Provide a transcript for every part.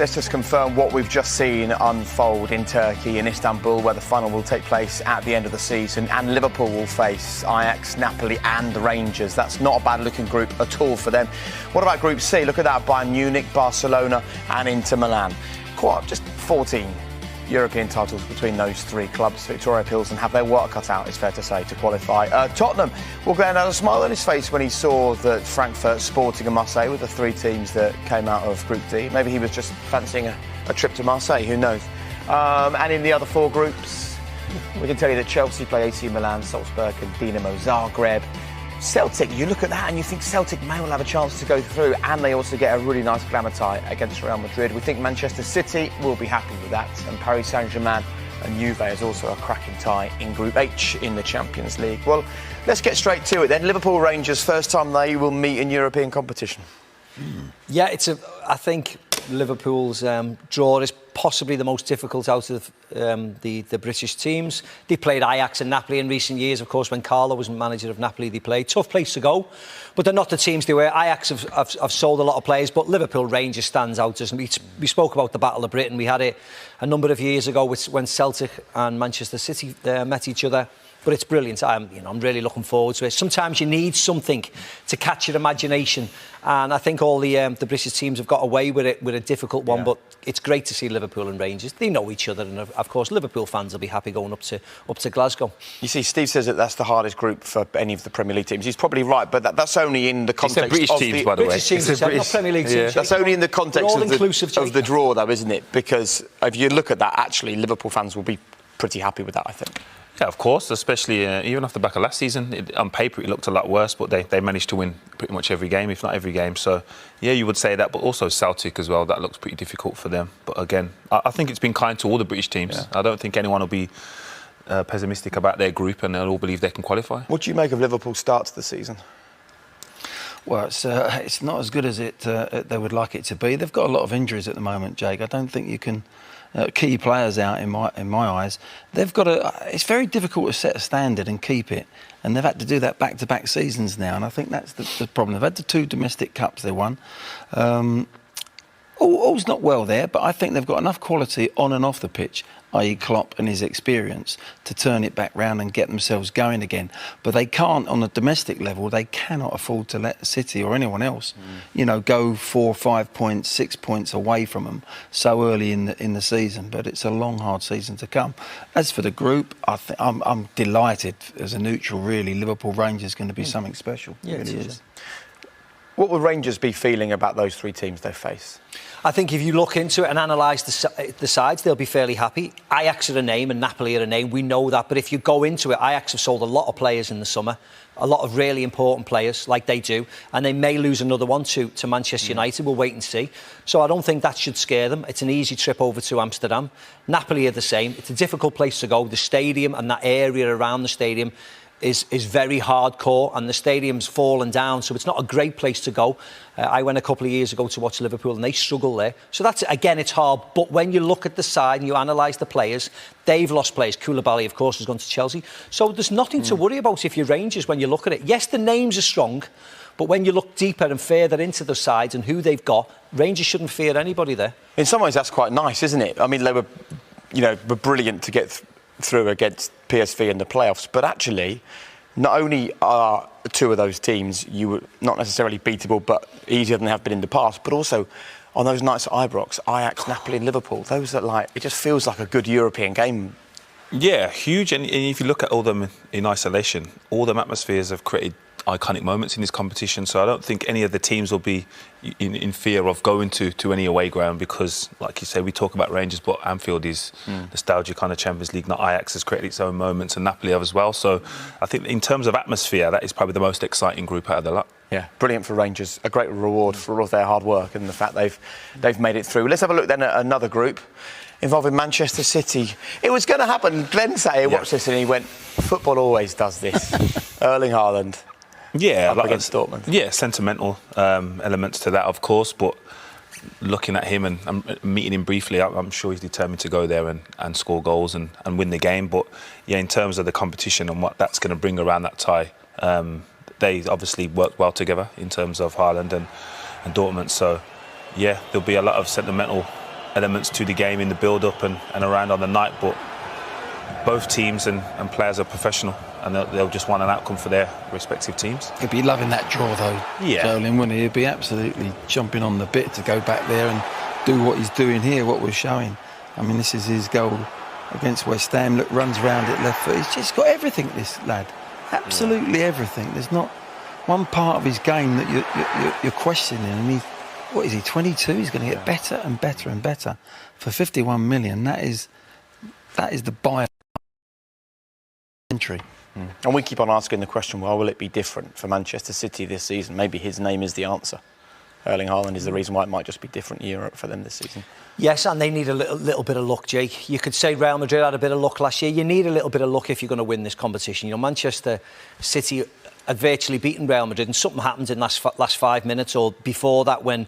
Let's just confirm what we've just seen unfold in Turkey, in Istanbul, where the final will take place at the end of the season, and Liverpool will face Ajax, Napoli and Rangers. That's not a bad-looking group at all for them. What about Group C? Look at that, Bayern Munich, Barcelona and Inter Milan. Quite just 14 European titles between those three clubs. Victoria Pilsen have their work cut out, it's fair to say, to qualify. Tottenham, well, Glenn had a smile on his face when he saw that Frankfurt, Sporting and Marseille were the three teams that came out of Group D. Maybe he was just fancying a trip to Marseille, who knows. And in the other four groups, we can tell you that Chelsea play AC Milan, Salzburg and Dinamo Zagreb. Celtic, you look at that and you think Celtic may well have a chance to go through, and they also get a really nice glamour tie against Real Madrid. We think Manchester City will be happy with that, and Paris Saint-Germain and Juve is also a cracking tie in Group H in the Champions League. Well, let's get straight to it then. Liverpool Rangers, first time they will meet in European competition. Yeah, I think Liverpool's draw is possibly the most difficult out of the British teams. They played Ajax and Napoli in recent years. Of course, when Carlo was manager of Napoli, they played. Tough place to go, but they're not the teams they were. Ajax have sold a lot of players, but Liverpool Rangers stands out. We spoke about the Battle of Britain. We had it a number of years ago when Celtic and Manchester City met each other. But it's brilliant. I'm really looking forward to it. Sometimes you need something to catch your imagination, and I think all the British teams have got away with it with a difficult one. Yeah. But it's great to see Liverpool and Rangers. They know each other, and of course Liverpool fans will be happy going up to Glasgow. You see, Steve says that that's the hardest group for any of the Premier League teams. He's probably right, but that's only in the context British of teams, the by the way. British teams, not Premier League teams. Yeah. That's only in the context of the draw, though, isn't it? Because if you look at that, actually, Liverpool fans will be pretty happy with that, I think. Yeah, of course, especially even off the back of last season. On paper, it looked a lot worse, but they managed to win pretty much every game, if not every game. So, yeah, you would say that, but also Celtic as well. That looks pretty difficult for them. But again, I think it's been kind to all the British teams. Yeah. I don't think anyone will be pessimistic about their group, and they'll all believe they can qualify. What do you make of Liverpool's start to the season? Well, it's not as good as they would like it to be. They've got a lot of injuries at the moment, Jake. I don't think you can key players out in my eyes. They've got it's very difficult to set a standard and keep it, and they've had to do that back-to-back seasons now. And I think that's the problem. They've had the two domestic cups they won. All's not well there, but I think they've got enough quality on and off the pitch, i.e. Klopp and his experience, to turn it back round and get themselves going again. But they can't, on a domestic level, they cannot afford to let City or anyone else, go 4, 5 points, 6 points away from them so early in the season. But it's a long, hard season to come. As for the group, I'm delighted as a neutral, really. Liverpool Rangers is going to be something special. Yeah, it really is. What will Rangers be feeling about those three teams they face? I think if you look into it and analyse the sides, they'll be fairly happy. Ajax are a name and Napoli are a name, we know that. But if you go into it, Ajax have sold a lot of players in the summer, a lot of really important players, like they do, and they may lose another one to Manchester United. We'll wait and see. So I don't think that should scare them. It's an easy trip over to Amsterdam. Napoli are the same. It's a difficult place to go. The stadium and that area around the stadium is very hardcore, and the stadium's fallen down, so it's not a great place to go. I went a couple of years ago to watch Liverpool, and they struggle there. So that's, again, it's hard. But when you look at the side and you analyse the players, they've lost players. Koulibaly, of course, has gone to Chelsea. So there's nothing to worry about if you're Rangers when you look at it. Yes, the names are strong, but when you look deeper and further into the sides and who they've got, Rangers shouldn't fear anybody there. In some ways, that's quite nice, isn't it? I mean, they were, were brilliant to get through against PSV in the playoffs, but actually, not only are two of those teams you were not necessarily beatable, but easier than they have been in the past, but also on those nights at Ibrox, Ajax, Napoli and Liverpool, those that it just feels like a good European game. Yeah, huge. And if you look at all them in isolation, all them atmospheres have created iconic moments in this competition, so I don't think any of the teams will be in fear of going to any away ground, because, like you say, we talk about Rangers, but Anfield is nostalgia kind of Champions League. Not Ajax has created its own moments, and Napoli have as well. So I think in terms of atmosphere, that is probably the most exciting group out of the lot. Yeah, brilliant for Rangers. A great reward for all of their hard work and the fact they've made it through. Let's have a look then at another group involving Manchester City. It was going to happen. Glenn Say watched this and he went, football always does this. Erling Haaland. Yeah, against Dortmund. Yeah, sentimental elements to that, of course, but looking at him and meeting him briefly, I'm sure he's determined to go there and score goals and win the game. But yeah, in terms of the competition and what that's going to bring around that tie, they obviously worked well together in terms of Haaland and Dortmund. So yeah, there'll be a lot of sentimental elements to the game in the build-up and around on the night, but both teams and players are professional, and they'll just want an outcome for their respective teams. He'd be loving that draw, though, Yeah. Jolin, wouldn't he? He'd be absolutely jumping on the bit to go back there and do what he's doing here, what we're showing. I mean, this is his goal against West Ham. Look, runs round it left foot. He's just got everything, this lad. Absolutely everything. There's not one part of his game that you're questioning. I mean, what is he, 22? He's going to get better and better and better. For 51 million, that is the buy entry. And we keep on asking the question, well, will it be different for Manchester City this season? Maybe his name is the answer. Erling Haaland is the reason why it might just be different year for them this season. Yes, and they need a little bit of luck, Jake. You could say Real Madrid had a bit of luck last year. You need a little bit of luck if you're going to win this competition. You know, Manchester City had virtually beaten Real Madrid, and something happened in the last 5 minutes or before that when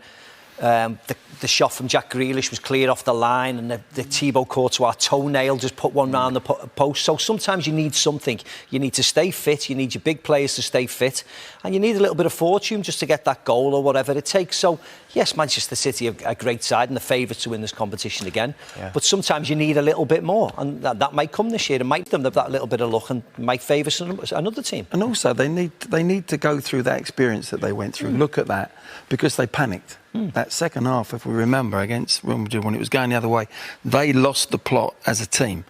the shot from Jack Grealish was cleared off the line, and the Thibaut Courtois toenail just put one round the post. So sometimes you need something. You need to stay fit. You need your big players to stay fit, and you need a little bit of fortune just to get that goal or whatever it takes. So yes, Manchester City are a great side and the favourites to win this competition again. Yeah. But sometimes you need a little bit more, and that might come this year. It might give them that little bit of luck and might favour another team. And also they need to go through that experience that they went through. Look at that, because they panicked. That second half, if we remember, against Real Madrid when it was going the other way, they lost the plot as a team.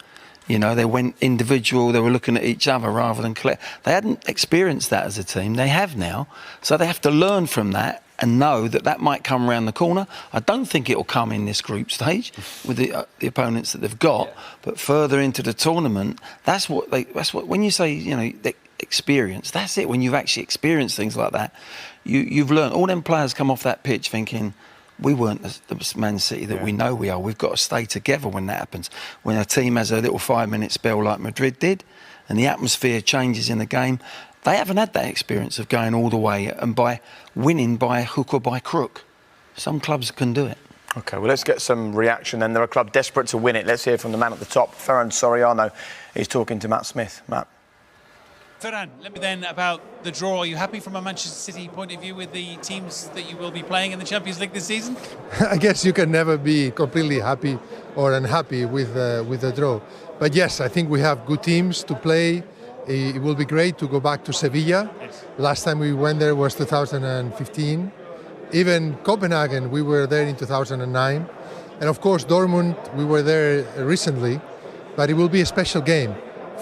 You know, they went individual, they were looking at each other rather than collect. They hadn't experienced that as a team. They have now. So they have to learn from that and know that that might come around the corner. I don't think it'll come in this group stage with the opponents that they've got, but further into the tournament, that's what when you say, you know, the experience, that's it. When you've actually experienced things like that, you've learned. All them players come off that pitch thinking, we weren't the Man City that we know we are. We've got to stay together when that happens. When a team has a little 5-minute spell like Madrid did, and the atmosphere changes in the game, they haven't had that experience of going all the way and by winning by hook or by crook. Some clubs can do it. OK, well, let's get some reaction then. They're a club desperate to win it. Let's hear from the man at the top, Ferran Soriano. He's talking to Matt Smith. Matt. Ferran, let me then about the draw. Are you happy from a Manchester City point of view with the teams that you will be playing in the Champions League this season? I guess you can never be completely happy or unhappy with the draw. But yes, I think we have good teams to play. It will be great to go back to Sevilla. Yes. Last time we went there was 2015. Even Copenhagen, we were there in 2009. And of course, Dortmund, we were there recently. But it will be a special game,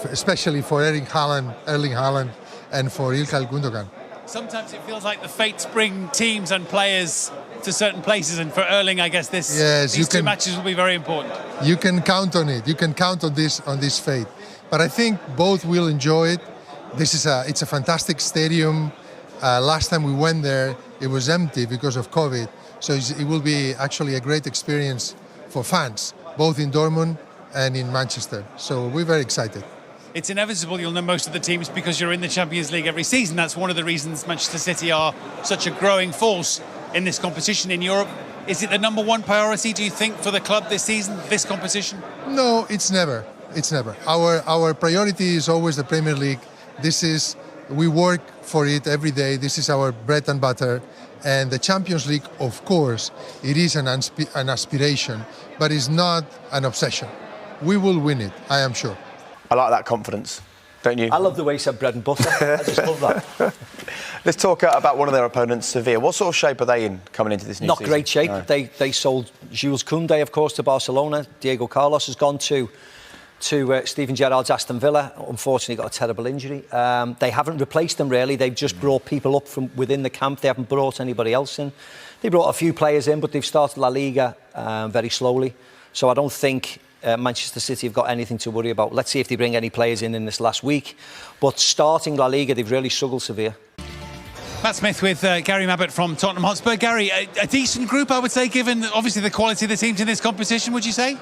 especially for Erling Haaland and for Ilkay Gundogan. Sometimes it feels like the fates bring teams and players to certain places, and for Erling, I guess these two matches will be very important. You can count on it. You can count on this fate. But I think both will enjoy it. It's a fantastic stadium. Last time we went there, it was empty because of COVID. So it will be actually a great experience for fans, both in Dortmund and in Manchester. So we're very excited. It's inevitable you'll know most of the teams because you're in the Champions League every season. That's one of the reasons Manchester City are such a growing force in this competition in Europe. Is it the number one priority, do you think, for the club this season, this competition? No, it's never. It's never. Our priority is always the Premier League. We work for it every day. This is our bread and butter. And the Champions League, of course, it is an aspiration, but it's not an obsession. We will win it, I am sure. I like that confidence, don't you? I love the way he said bread and butter. I just love that. Let's talk about one of their opponents, Sevilla. What sort of shape are they in coming into this new season? Not great shape. No. They sold Jules Koundé, of course, to Barcelona. Diego Carlos has gone to Steven Gerrard's Aston Villa. Unfortunately, got a terrible injury. They haven't replaced them, really. They've just brought people up from within the camp. They haven't brought anybody else in. They brought a few players in, but they've started La Liga very slowly. So I don't think Manchester City have got anything to worry about. Let's see if they bring any players in this last week. But starting La Liga, they've really struggled severe. Matt Smith with Gary Mabbott from Tottenham Hotspur. Gary, a decent group, I would say, given obviously the quality of the teams in this competition, would you say?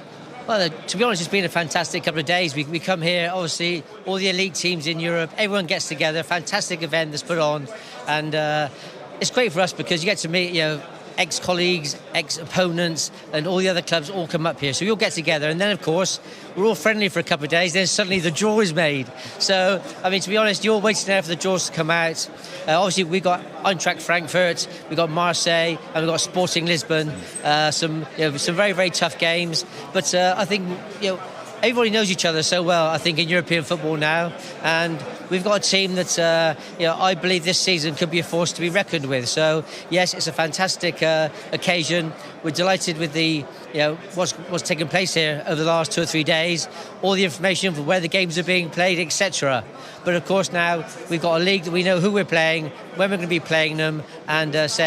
Well, to be honest, it's been a fantastic couple of days. We come here, obviously, all the elite teams in Europe, everyone gets together, fantastic event that's put on. And it's great for us because you get to meet, ex-colleagues, ex-opponents, and all the other clubs all come up here. So we all get together, and then of course we're all friendly for a couple of days. Then suddenly the draw is made. So I mean, to be honest, you're waiting there for the draws to come out. Obviously, we got Eintracht Frankfurt, we got Marseille, and we got Sporting Lisbon. Some very, very tough games. But I think everybody knows each other so well, I think, in European football now. And we've got a team that, I believe this season could be a force to be reckoned with. So, yes, it's a fantastic occasion. We're delighted with what's taken place here over the last 2 or 3 days, all the information for where the games are being played, etc. But, of course, now we've got a league that we know who we're playing, when we're going to be playing them, and it's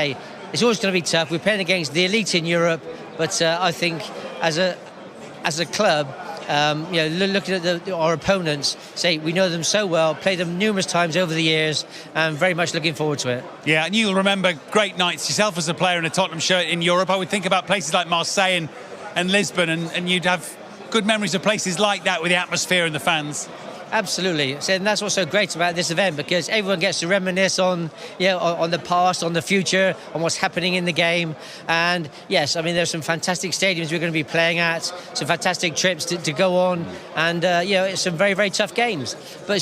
always going to be tough. We're playing against the elite in Europe, but I think as a club, looking at our opponents, we know them so well, played them numerous times over the years, and very much looking forward to it. Yeah, and you'll remember great nights yourself as a player in a Tottenham shirt in Europe. I would think about places like Marseille and Lisbon, and you'd have good memories of places like that with the atmosphere and the fans. Absolutely. And that's what's so great about this event, because everyone gets to reminisce on the past, on the future, on what's happening in the game. And yes, I mean, there's some fantastic stadiums we're going to be playing at, some fantastic trips to go on, and it's some very, very tough games. But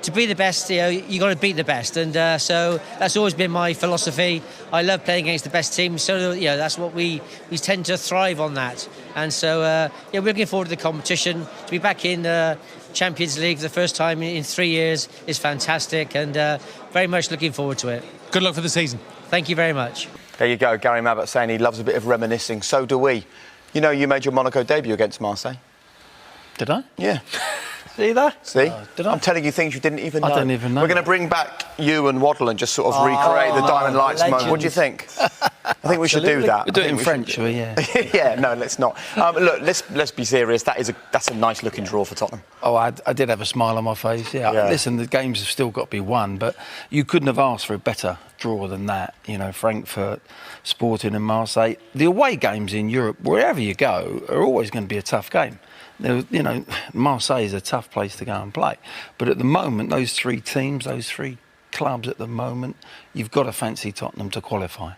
to be the best, you got to beat the best, and so that's always been my philosophy. I love playing against the best teams, so that's what we tend to thrive on that. And so we're looking forward to the competition. To be back in Champions League for the first time in 3 years is fantastic, and very much looking forward to it. Good luck for the season. Thank you very much. There you go, Gary Mabbott saying he loves a bit of reminiscing. So do we. You made your Monaco debut against Marseille. Did I? Yeah. See that? See? Did I? I'm telling you things you didn't even know. I didn't even know. We're going to bring back you and Waddle and just sort of recreate the Diamond Lights moment. What do you think? I think we should do that. We'll do it in French, shall we? Yeah. Yeah, no, let's not. Look, let's be serious. That's a nice looking draw for Tottenham. Oh, I did have a smile on my face. Yeah. Listen, the games have still got to be won, but you couldn't have asked for a better draw than that. Frankfurt, Sporting and Marseille. The away games in Europe, wherever you go, are always going to be a tough game. Marseille is a tough place to go and play. But at the moment, those 3 teams, those 3 clubs at the moment, you've got to fancy Tottenham to qualify.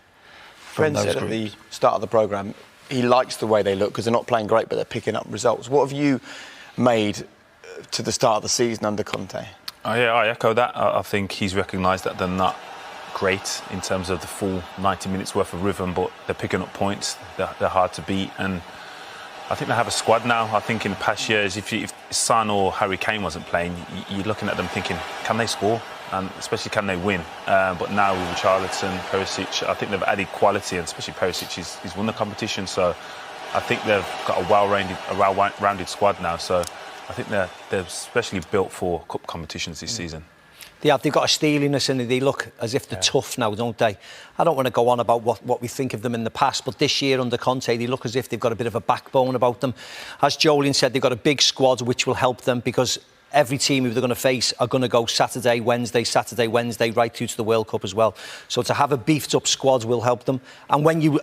Friend said at the start of the programme, he likes the way they look because they're not playing great, but they're picking up results. What have you made to the start of the season under Conte? I echo that. I think he's recognised that they're not great in terms of the full 90 minutes worth of rhythm, but they're picking up points. They're hard to beat, and I think they have a squad now. I think in the past years, if Son or Harry Kane wasn't playing, you're looking at them thinking, can they score? And especially, can they win? But now with Richarlison, Perisic, I think they've added quality, and especially Perisic, he's won the competition. So I think they've got a well-rounded squad now. So I think they're especially built for cup competitions this season. They've got a steeliness and they look as if they're tough now, don't they? I don't want to go on about what we think of them in the past, but this year under Conte, they look as if they've got a bit of a backbone about them. As Jolien said, they've got a big squad which will help them, because every team who they're going to face are going to go Saturday, Wednesday, right through to the World Cup as well. So to have a beefed-up squad will help them. And when you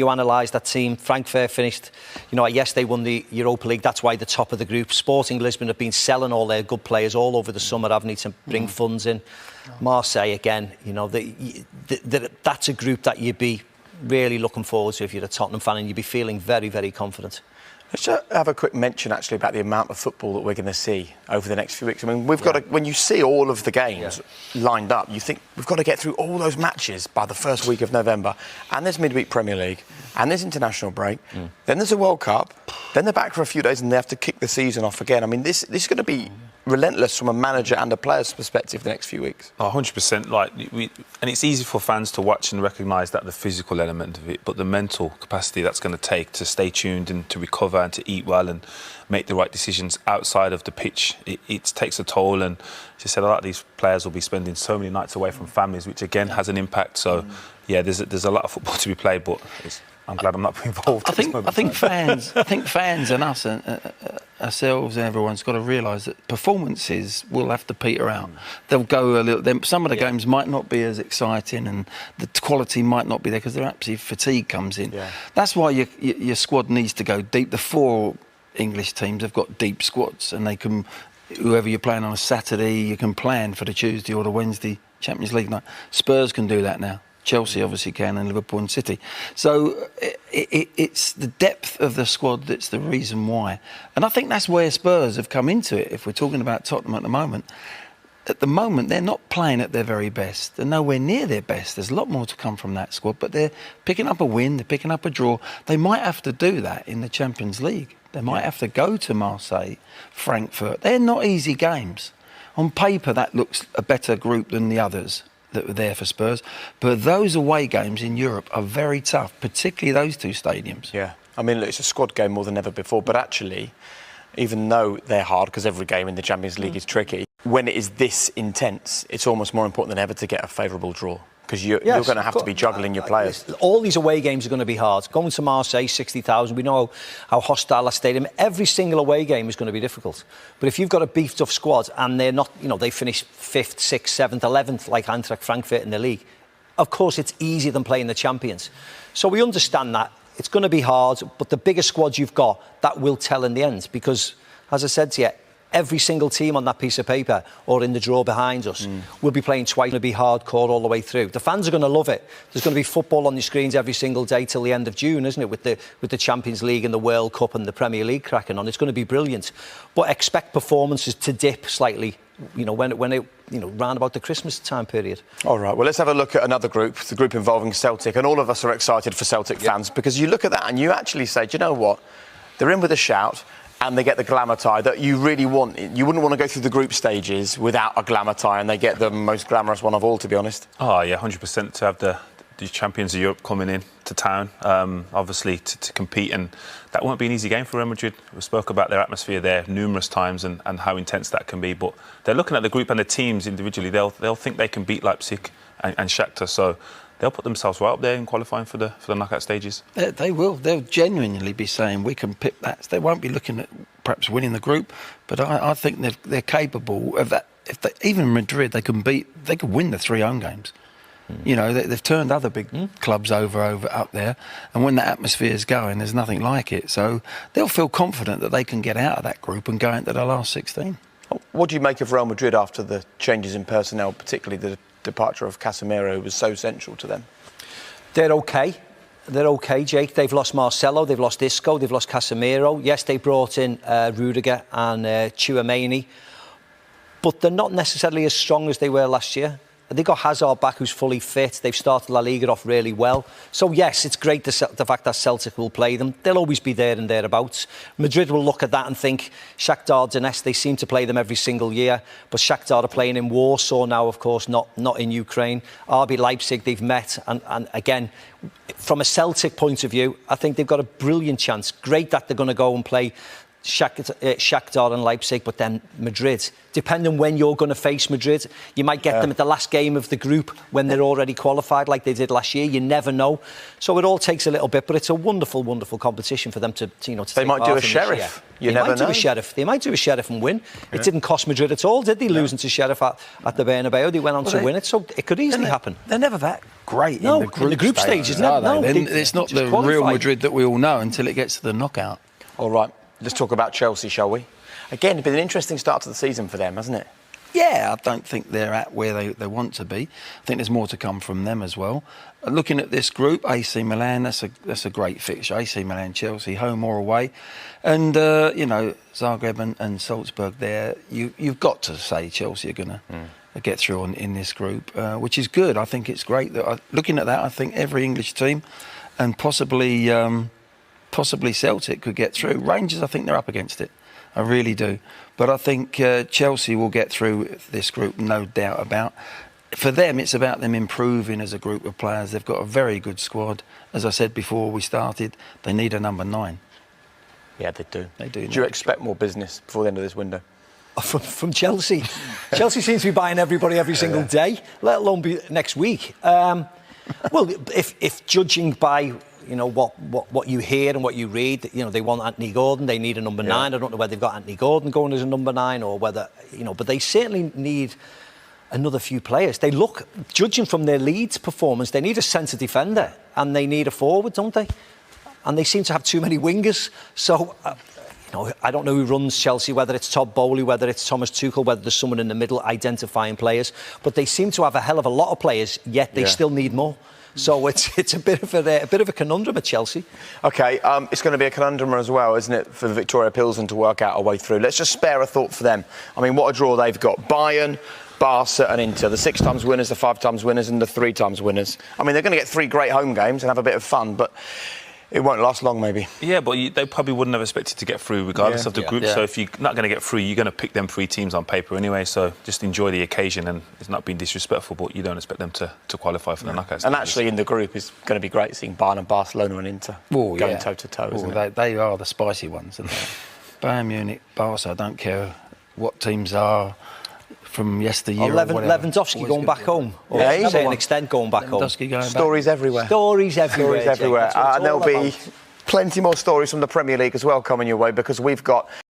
analyse that team, Frankfurt finished, yes, they won the Europa League. That's why they're top of the group. Sporting Lisbon have been selling all their good players all over the summer, haven't they, to bring funds in. Marseille, again, that's a group that you'd be really looking forward to if you're a Tottenham fan, and you'd be feeling very, very confident. Let's have a quick mention, actually, about the amount of football that we're going to see over the next few weeks. I mean, when you see all of the games lined up, you think we've got to get through all those matches by the first week of November. And there's midweek Premier League, and there's international break. Then there's a World Cup. Then they're back for a few days, and they have to kick the season off again. I mean, this is going to be relentless from a manager and a player's perspective the next few weeks. 100%. And it's easy for fans to watch and recognise that the physical element of it, but the mental capacity that's going to take to stay tuned and to recover and to eat well and make the right decisions outside of the pitch, it takes a toll. And as you said, a lot of these players will be spending so many nights away from families, which again has an impact. So there's a lot of football to be played, but I'm glad I'm not involved. I think fans and us and ourselves and everyone's got to realise that performances will have to peter out. They'll go a little. Some of the games might not be as exciting, and the quality might not be there because absolutely fatigue comes in. That's why your squad needs to go deep. The 4 English teams have got deep squads, and they can. Whoever you're playing on a Saturday, you can plan for the Tuesday or the Wednesday Champions League night. Spurs can do that now. Chelsea obviously can, and Liverpool and City. So it's the depth of the squad that's the reason why. And I think that's where Spurs have come into it, if we're talking about Tottenham at the moment. At the moment, they're not playing at their very best. They're nowhere near their best. There's a lot more to come from that squad, but they're picking up a win, they're picking up a draw. They might have to do that in the Champions League. They might have to go to Marseille, Frankfurt. They're not easy games. On paper, that looks a better group than the others that were there for Spurs. But those away games in Europe are very tough, particularly those two stadiums. Yeah. I mean, look, it's a squad game more than ever before, but actually, even though they're hard, because every game in the Champions League is tricky, when it is this intense, it's almost more important than ever to get a favourable draw. Because you're going to have to be juggling your players. All these away games are going to be hard. Going to Marseille, 60,000, we know how hostile that stadium. Every single away game is going to be difficult. But if you've got a beefed up squad and they're not, they finish 5th, 6th, 7th, 11th, like Eintracht Frankfurt in the league, of course it's easier than playing the champions. So we understand that. It's going to be hard, but the bigger squad you've got, that will tell in the end. Because, as I said to you, every single team on that piece of paper or in the draw behind us will be playing twice. It'll be hardcore all the way through. The fans are going to love it. There's going to be football on your screens every single day till the end of June, isn't it? With the Champions League and the World Cup and the Premier League cracking on. It's going to be brilliant. But expect performances to dip slightly, when it round about the Christmas time period. All right, well, let's have a look at another group, the group involving Celtic. And all of us are excited for Celtic fans because you look at that and you actually say, do you know what? They're in with a shout. And they get the glamour tie that you really want. You wouldn't want to go through the group stages without a glamour tie, and they get the most glamorous one of all, to be honest. Oh, yeah, 100% to have the champions of Europe coming in to town, obviously to compete, and that won't be an easy game for Real Madrid. We spoke about their atmosphere there numerous times and how intense that can be, but they're looking at the group and the teams individually. They'll think they can beat Leipzig and Shakhtar, so they'll put themselves right up there in qualifying for the knockout stages. They will. They'll genuinely be saying we can pick that. They won't be looking at perhaps winning the group, but I think they're capable of that. Even Madrid, they can win the 3 home games. They've turned other big clubs over up there, and when the atmosphere's going, there's nothing like it. So they'll feel confident that they can get out of that group and go into the last 16. What do you make of Real Madrid after the changes in personnel, particularly the departure of Casemiro, who was so central to them? They're okay. They're okay, Jake. They've lost Marcelo, they've lost Isco, they've lost Casemiro. Yes, they brought in Rudiger and Tchouaméni, but they're not necessarily as strong as they were last year. They got Hazard back, who's fully fit. They've started La Liga off really well. So, yes, it's great the fact that Celtic will play them. They'll always be there and thereabouts. Madrid will look at that and think, Shakhtar Donetsk, they seem to play them every single year. But Shakhtar are playing in Warsaw now, of course, not in Ukraine. RB Leipzig, they've met. And again, from a Celtic point of view, I think they've got a brilliant chance. Great that they're going to go and play Shakhtar and Leipzig, but then Madrid. Depending when you're going to face Madrid, you might get them at the last game of the group when they're already qualified, like they did last year. You never know. So it all takes a little bit, but it's a wonderful, wonderful competition for them to They might do a Sheriff. You never know. They might do a Sheriff and win. It didn't cost Madrid at all, did they? Losing to Sheriff at the Bernabeu, they went on to win it, so it could easily happen. They're never that great in the group stages. It's not the Real Madrid that we all know until it gets to the knockout. All right. Let's talk about Chelsea, shall we? Again, it's been an interesting start to the season for them, hasn't it? Yeah, I don't think they're at where they want to be. I think there's more to come from them as well. Looking at this group, AC Milan, that's a great fixture. AC Milan, Chelsea, home or away. And, Zagreb and Salzburg there, you've got to say Chelsea are going to get through in this group, which is good. I think it's great. Looking at that, I think every English team and possibly Celtic could get through. Rangers, I think they're up against it. I really do. But I think Chelsea will get through this group, no doubt about. For them, it's about them improving as a group of players. They've got a very good squad. As I said before we started, they need a number 9. Yeah, they do. They do. Do you expect more business before the end of this window? From Chelsea. Chelsea seems to be buying everybody every single day, let alone be next week. Well, if judging by what you hear and what you read, they want Anthony Gordon, they need a number 9. I don't know whether they've got Anthony Gordon going as a number 9 or whether, but they certainly need another few players. They look, judging from their Leeds performance, they need a centre defender and they need a forward, don't they? And they seem to have too many wingers. So, I don't know who runs Chelsea, whether it's Todd Bowley, whether it's Thomas Tuchel, whether there's someone in the middle identifying players. But they seem to have a hell of a lot of players, yet they still need more. So it's a bit of a conundrum at Chelsea. OK, it's going to be a conundrum as well, isn't it, for Victoria Pilsen to work out a way through. Let's just spare a thought for them. I mean, what a draw they've got. Bayern, Barca and Inter, the 6 times winners, the 5 times winners and the 3 times winners. I mean, they're going to get 3 great home games and have a bit of fun, but it won't last long, maybe. Yeah, but they probably wouldn't have expected to get through regardless of the group. So if you're not going to get through, you're going to pick them 3 teams on paper anyway. So just enjoy the occasion, and it's not being disrespectful, but you don't expect them to qualify for the knockouts. And actually, in the group, it's going to be great seeing Bayern and Barcelona and Inter going toe-to-toe, isn't it? They are the spicy ones, aren't they? Bayern Munich, Barca, I don't care what teams are from yesteryear. Lewandowski going back home. Or to a certain extent going back home. Stories everywhere. Stories everywhere. And there'll be plenty more stories from the Premier League as well coming your way, because we've got